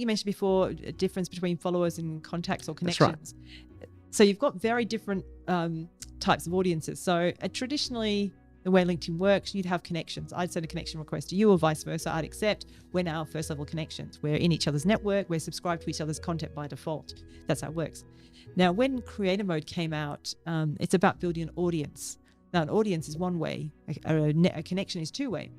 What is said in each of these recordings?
You mentioned before a difference between followers and contacts or connections. That's right. So you've got very different types of audiences. So traditionally, the way LinkedIn works, you'd have connections. I'd send a connection request to you or vice versa. I'd accept. We're now first level connections. We're in each other's network. We're subscribed to each other's content by default. That's how it works. Now, when creator mode came out, it's about building an audience. Now, an audience is one way. A connection is two way.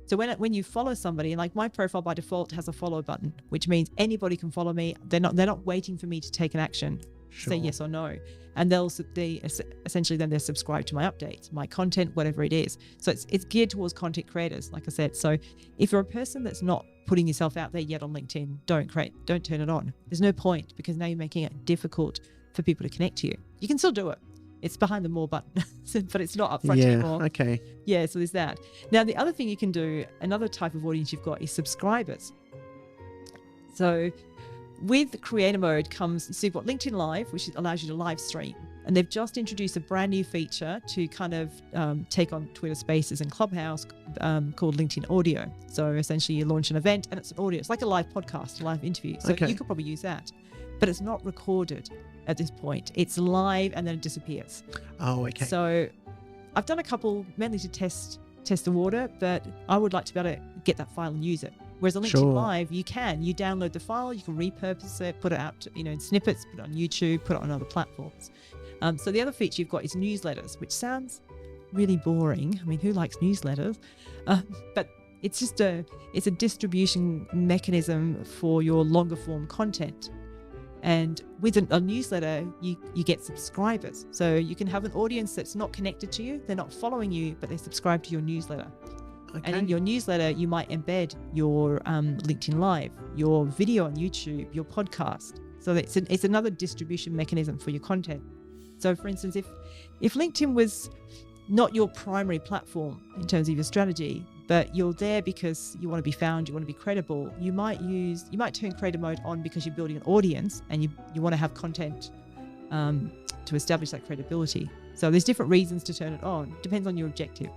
So when you follow somebody, like my profile by default has a follow button, which means anybody can follow me. They're not waiting for me to take an action, say yes or no. And they essentially then they're subscribed to my updates, my content, whatever it is. So it's geared towards content creators, like I said. So if you're a person that's not putting yourself out there yet on LinkedIn, don't turn it on. There's no point, because now you're making it difficult for people to connect to you. You can still do it. It's behind the more button, but it's not up front anymore. Okay. Yeah, so there's that. Now, the other thing you can do, another type of audience you've got is subscribers. So with creator mode comes, so you've got LinkedIn Live, which allows you to live stream. And they've just introduced a brand new feature to kind of take on Twitter Spaces and Clubhouse called LinkedIn Audio. So essentially you launch an event and it's an audio. It's like a live podcast, a live interview. So you could probably use that. But it's not recorded at this point. It's live and then it disappears. Oh, okay. So I've done a couple mainly to test the water, but I would like to be able to get that file and use it. Whereas on LinkedIn Live, you download the file, you can repurpose it, put it out in snippets, put it on YouTube, put it on other platforms. So the other feature you've got is newsletters, which sounds really boring. I mean, who likes newsletters? But it's just a distribution mechanism for your longer form content. And with a newsletter, you get subscribers. So you can have an audience that's not connected to you. They're not following you, but they subscribe to your newsletter. Okay. And in your newsletter, you might embed your LinkedIn Live, your video on YouTube, your podcast. So it's another distribution mechanism for your content. So for instance, if LinkedIn was not your primary platform in terms of your strategy, but you're there because you want to be found, you want to be credible, you might turn creator mode on because you're building an audience and you want to have content to establish that credibility. So there's different reasons to turn it on. Depends on your objective.